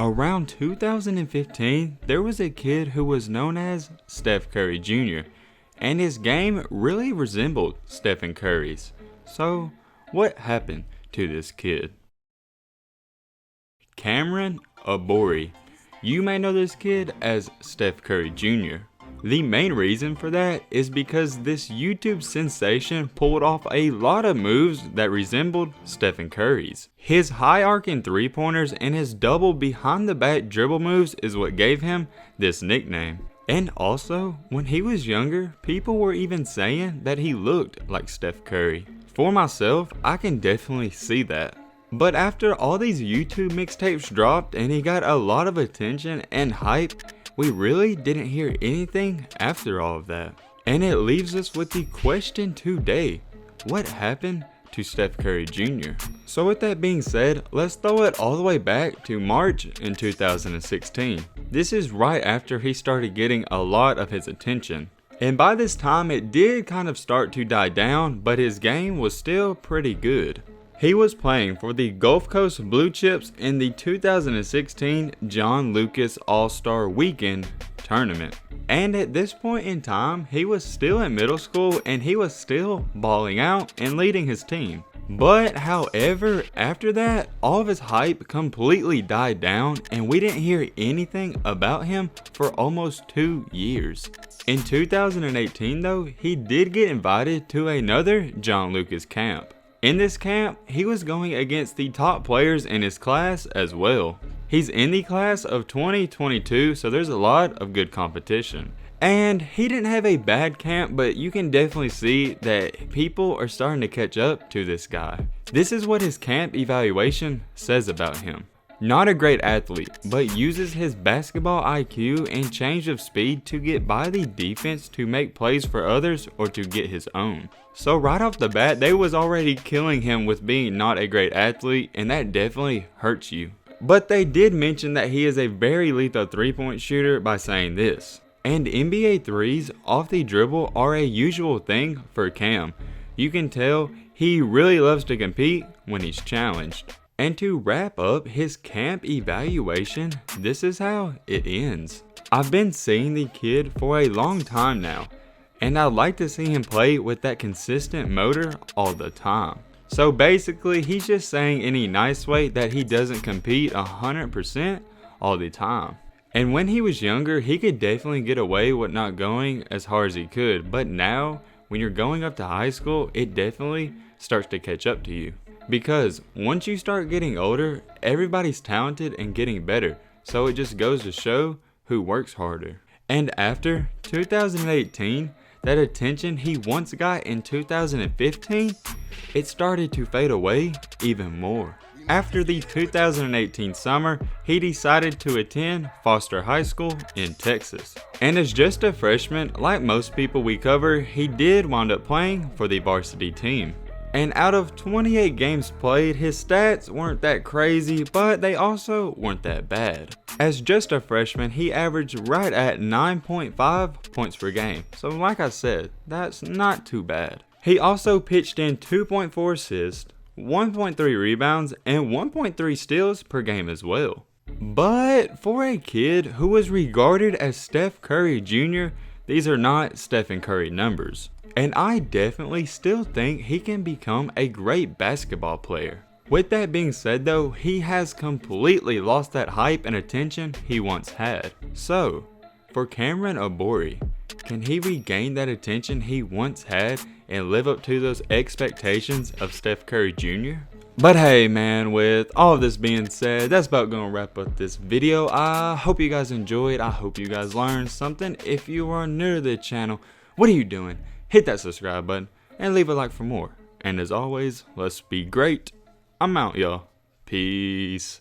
Around 2015, there was a kid who was known as Steph Curry Jr., and his game really resembled Stephen Curry's. So, what happened to this kid? Cameron Abori. You may know this kid as Steph Curry Jr. The main reason for that is because this YouTube sensation pulled off a lot of moves that resembled Stephen Curry's. His high arcing 3-pointers and his double behind the back dribble moves is what gave him this nickname. And also, when he was younger, people were even saying that he looked like Steph Curry. For myself, I can definitely see that. But after all these YouTube mixtapes dropped and he got a lot of attention and hype, we really didn't hear anything after all of that. And it leaves us with the question today: what happened to Steph Curry Jr.? So with that being said, let's throw it all the way back to March in 2016. This is right after he started getting a lot of his attention. And by this time it did kind of start to die down, but his game was still pretty good. He was playing for the Gulf Coast Blue Chips in the 2016 John Lucas All-Star Weekend tournament. And at this point in time, he was still in middle school and he was still balling out and leading his team. But however, after that, all of his hype completely died down and we didn't hear anything about him for almost 2 years. In 2018 though, he did get invited to another John Lucas camp. In this camp, he was going against the top players in his class as well. He's in the class of 2022, so there's a lot of good competition. And he didn't have a bad camp, but you can definitely see that people are starting to catch up to this guy. This is what his camp evaluation says about him. Not a great athlete, but uses his basketball IQ and change of speed to get by the defense to make plays for others or to get his own. So right off the bat, they was already killing him with being not a great athlete, and that definitely hurts you. But they did mention that he is a very lethal 3-point shooter by saying this: and NBA threes off the dribble are a usual thing for Cam. You can tell he really loves to compete when he's challenged. And to wrap up his camp evaluation, this is how it ends. I've been seeing the kid for a long time now, and I'd like to see him play with that consistent motor all the time. So basically, he's just saying in a nice way that he doesn't compete 100% all the time. And when he was younger, he could definitely get away with not going as hard as he could. But now, when you're going up to high school, it definitely starts to catch up to you. Because once you start getting older, everybody's talented and getting better. So it just goes to show who works harder. And after 2018, that attention he once got in 2015, it started to fade away even more. After the 2018 summer, he decided to attend Foster High School in Texas. And as just a freshman, like most people we cover, he did wind up playing for the varsity team. And out of 28 games played, his stats weren't that crazy, but they also weren't that bad. As just a freshman, he averaged right at 9.5 points per game. So like I said, that's not too bad. He also pitched in 2.4 assists, 1.3 rebounds, and 1.3 steals per game as well. But for a kid who was regarded as Steph Curry Jr., these are not Stephen Curry numbers. And I definitely still think he can become a great basketball player. With that being said though, he has completely lost that hype and attention he once had. So, for Cameron Abori, can he regain that attention he once had and live up to those expectations of Steph Curry Jr.? But hey man, with all of this being said, that's about gonna wrap up this video. I hope you guys enjoyed. I hope you guys learned something. If you are new to the channel, what are you doing? Hit that subscribe button and leave a like for more. And as always, let's be great. I'm out, y'all. Peace.